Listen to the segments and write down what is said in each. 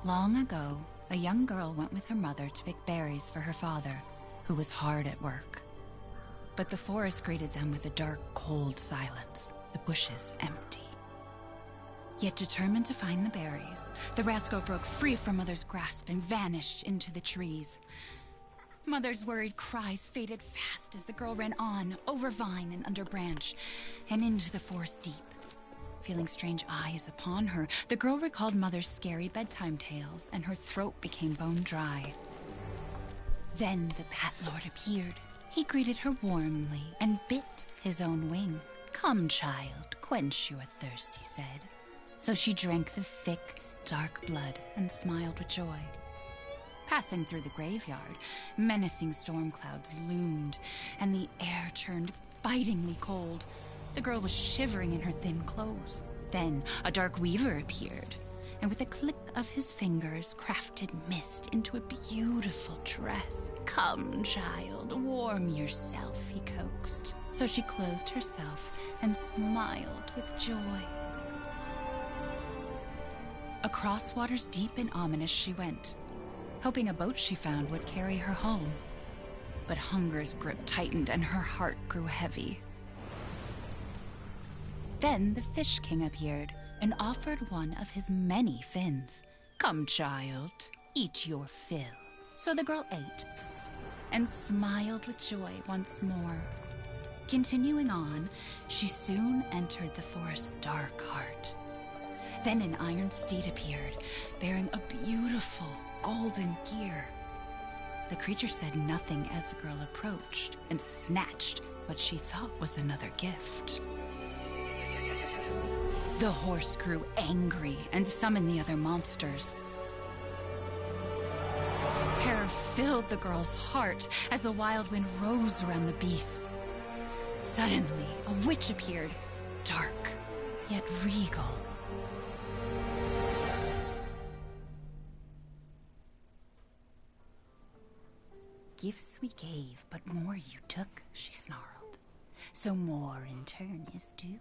Long ago, a young girl went with her mother to pick berries for her father, who was hard at work. But the forest greeted them with a dark, cold silence, the bushes empty. Yet determined to find the berries, the rascal broke free from Mother's grasp and vanished into the trees. Mother's worried cries faded fast as the girl ran on, over vine and under branch, and into the forest deep. Feeling strange eyes upon her, the girl recalled Mother's scary bedtime tales, and her throat became bone dry. Then the Bat Lord appeared. He greeted her warmly and bit his own wing. "Come, child, quench your thirst," he said. So she drank the thick, dark blood and smiled with joy. Passing through the graveyard, menacing storm clouds loomed, and the air turned bitingly cold. The girl was shivering in her thin clothes. Then a dark weaver appeared, and with a click of his fingers, crafted mist into a beautiful dress. "Come, child, warm yourself," he coaxed. So she clothed herself and smiled with joy. Across waters deep and ominous she went, hoping a boat she found would carry her home. But hunger's grip tightened and her heart grew heavy. Then the Fish King appeared and offered one of his many fins. "Come, child, eat your fill." So the girl ate and smiled with joy once more. Continuing on, she soon entered the forest's dark heart. Then an iron steed appeared, bearing a beautiful golden gear. The creature said nothing as the girl approached and snatched what she thought was another gift. The horse grew angry and summoned the other monsters. Terror filled the girl's heart as the wild wind rose around the beasts. Suddenly, a witch appeared, dark yet regal. "Gifts we gave, but more you took," she snarled. "So more in turn is due."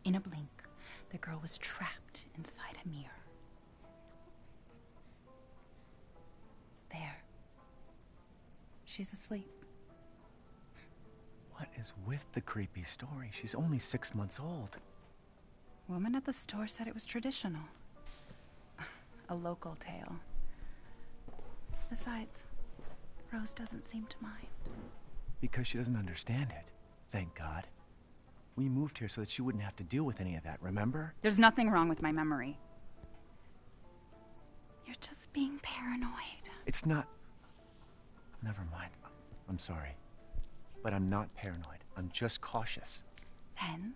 In a blink, the girl was trapped inside a mirror. There. She's asleep. What is with the creepy story? She's only 6 months old. Woman at the store said it was traditional. A local tale. Besides, Rose doesn't seem to mind. Because she doesn't understand it. Thank God. We moved here so that she wouldn't have to deal with any of that, remember? There's nothing wrong with my memory. You're just being paranoid. It's not... Never mind. I'm sorry. But I'm not paranoid. I'm just cautious. Then,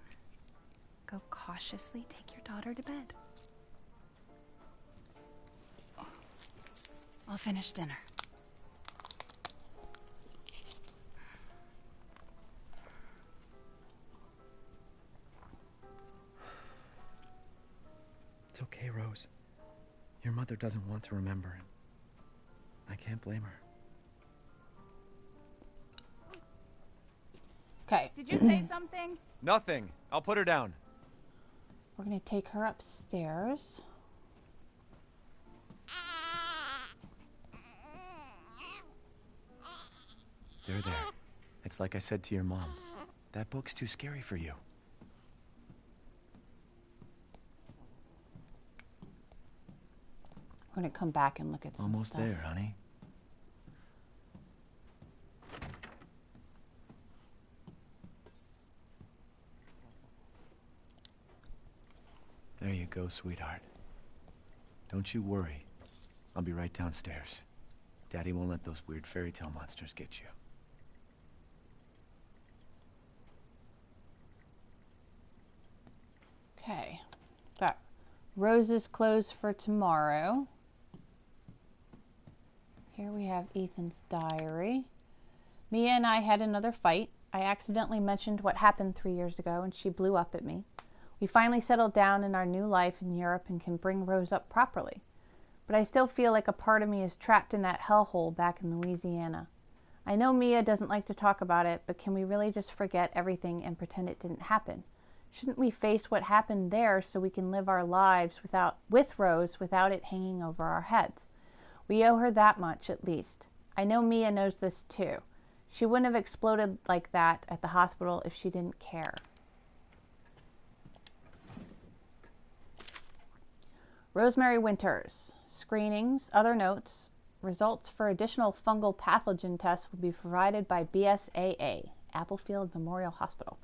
go cautiously take your daughter to bed. I'll finish dinner. It's okay, Rose. Your mother doesn't want to remember it. I can't blame her. Okay. Did you say something? Nothing. I'll put her down. We're going to take her upstairs. There. It's like I said to your mom. That book's too scary for you. We're going to come back and look at some Almost stuff. there, honey. There you go, sweetheart. Don't you worry. I'll be right downstairs. Daddy won't let those weird fairy tale monsters get you. Okay. Got Rose's clothes for tomorrow. Here we have Ethan's diary. Mia and I had another fight. I accidentally mentioned what happened 3 years ago and she blew up at me. We finally settled down in our new life in Europe and can bring Rose up properly. But I still feel like a part of me is trapped in that hellhole back in Louisiana. I know Mia doesn't like to talk about it, but can we really just forget everything and pretend it didn't happen? Shouldn't we face what happened there so we can live our lives with Rose without it hanging over our heads? We owe her that much, at least. I know Mia knows this too. She wouldn't have exploded like that at the hospital if she didn't care. Rosemary Winters. Screenings, other notes. Results for additional fungal pathogen tests will be provided by BSAA, Applefield Memorial Hospital.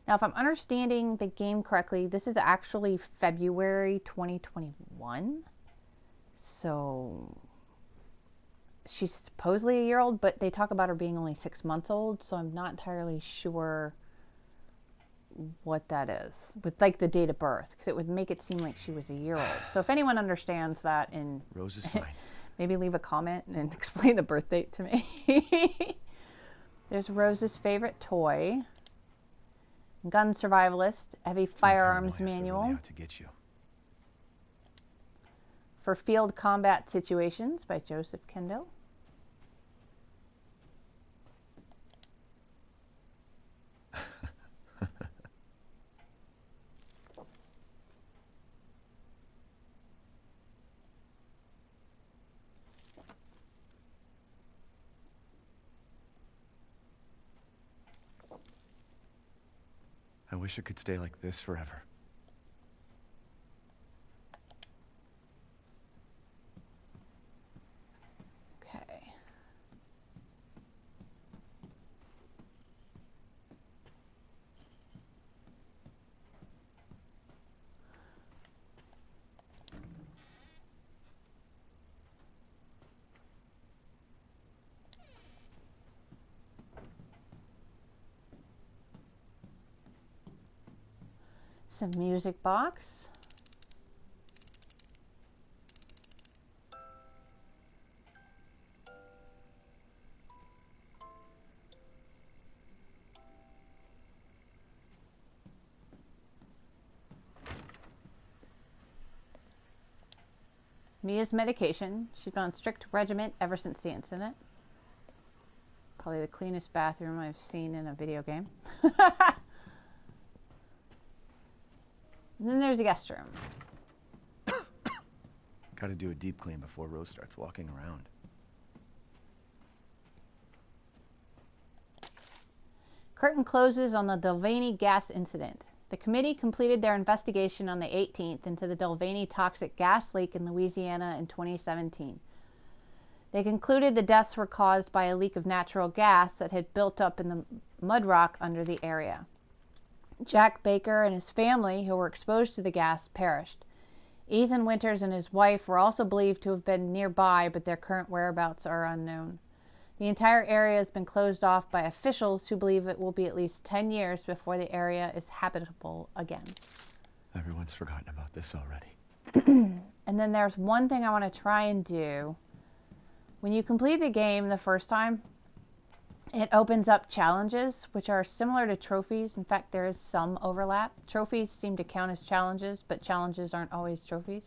Now, if I'm understanding the game correctly, this is actually February 2021. So she's supposedly a year old, but they talk about her being only 6 months old, so I'm not entirely sure what that is with like the date of birth, because it would make it seem like she was a year old. So if anyone understands that, and Rose is fine. maybe leave a comment and explain the birth date to me. There's Rose's favorite toy. Gun survivalist, heavy firearms manual. Really out to get you. For field combat situations by Joseph Kendo. I wish it could stay like this forever. Okay. Some music box. Mia's medication. She's been on strict regimen ever since the incident. Probably the cleanest bathroom I've seen in a video game. And then there's the guest room. Gotta do a deep clean before Rose starts walking around. Curtain closes on the Delaney gas incident. The committee completed their investigation on the 18th into the Delaney toxic gas leak in Louisiana in 2017. They concluded the deaths were caused by a leak of natural gas that had built up in the mud rock under the area. Jack Baker and his family, who were exposed to the gas, perished. Ethan Winters and his wife were also believed to have been nearby, but their current whereabouts are unknown. The entire area has been closed off by officials who believe it will be at least 10 years before the area is habitable again. Everyone's forgotten about this already. And then there's one thing I want to try and do. When you complete the game the first time, it opens up challenges, which are similar to trophies. In fact, there is some overlap. Trophies seem to count as challenges, but challenges aren't always trophies.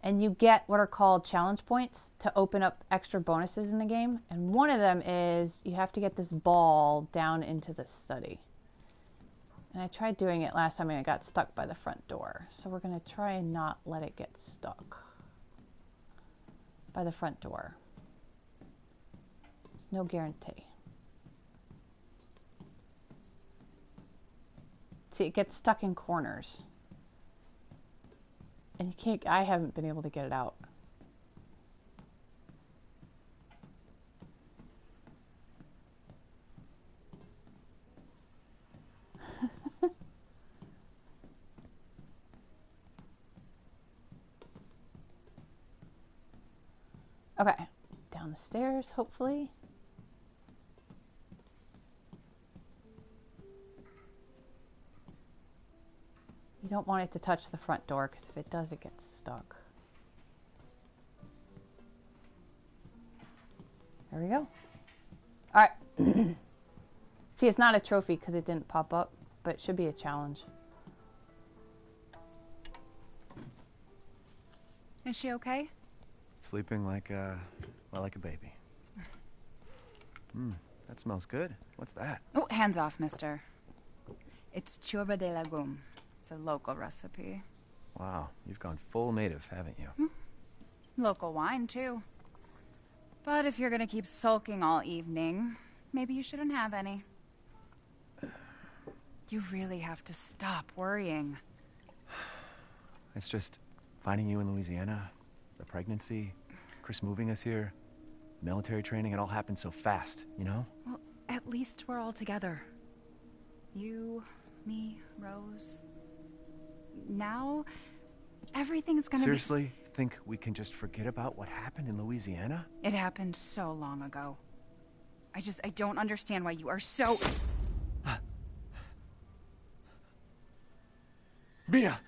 And you get what are called challenge points to open up extra bonuses in the game. And one of them is you have to get this ball down into the study. And I tried doing it last time and it got stuck by the front door. So we're going to try and not let it get stuck by the front door. There's no guarantee. See, it gets stuck in corners. And you can't, I haven't been able to get it out. Okay, down the stairs, hopefully. You don't want it to touch the front door, because if it does, it gets stuck. There we go. All right. See, it's not a trophy because it didn't pop up, but it should be a challenge. Is she okay? Sleeping like a baby. That smells good. What's that? Oh, hands off, mister. It's ciorba de legume. It's a local recipe. Wow, you've gone full native, haven't you? Local wine, too. But if you're gonna keep sulking all evening, maybe you shouldn't have any. You really have to stop worrying. It's just finding you in Louisiana, the pregnancy, Chris moving us here, military training, it all happened so fast, you know? Well, at least we're all together. You, me, Rose. Now, everything's gonna Seriously? Think we can just forget about what happened in Louisiana? It happened so long ago. I don't understand why you are so... Mia!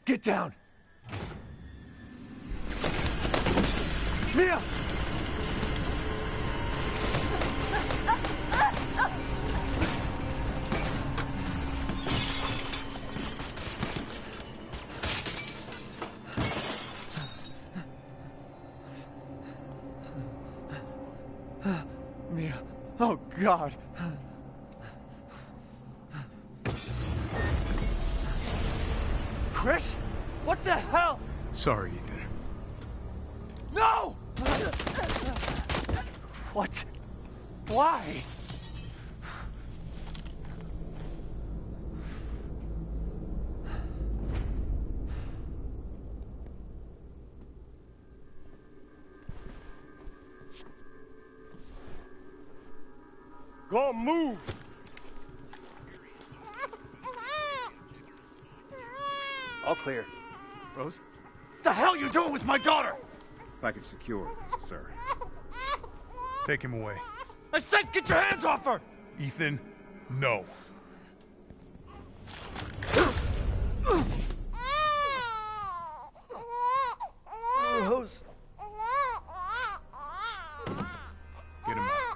Get down! Mia! Mia. Oh, God. Chris? What the hell? Sorry, Ethan. No! What? Why? Go on, move! All clear. Rose? What the hell are you doing with my daughter? Package secure, sir. Take him away. I said get your hands off her! Ethan, no. Rose. Get him out of here.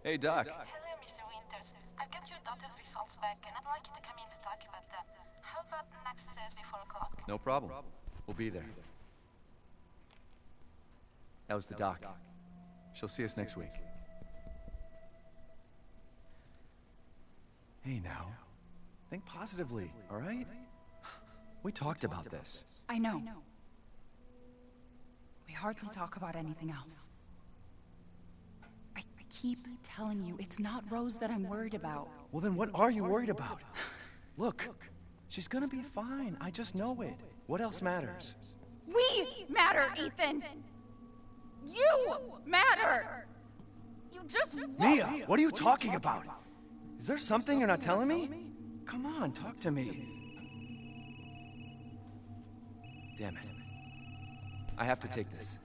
Hey, Doc. Hello, Mr. Winterses. I've got your daughter's results back, and I'd like you to come in to talk about them. How about next Thursday, 4 o'clock? No problem. We'll be there. That was the doc. She'll see us next week. Hey, now. Think positively, all right? We talked about this. I know. We hardly talk about anything else. I keep telling you, it's not Rose that I'm worried about. Well, then what are you worried about? Look, she's gonna be fine. I just know it. What else matters? We matter, Ethan! You matter! You just won't. Mia, what are you talking about? Is there something you're not telling me? Come on, talk to me. Damn it. I have to take this.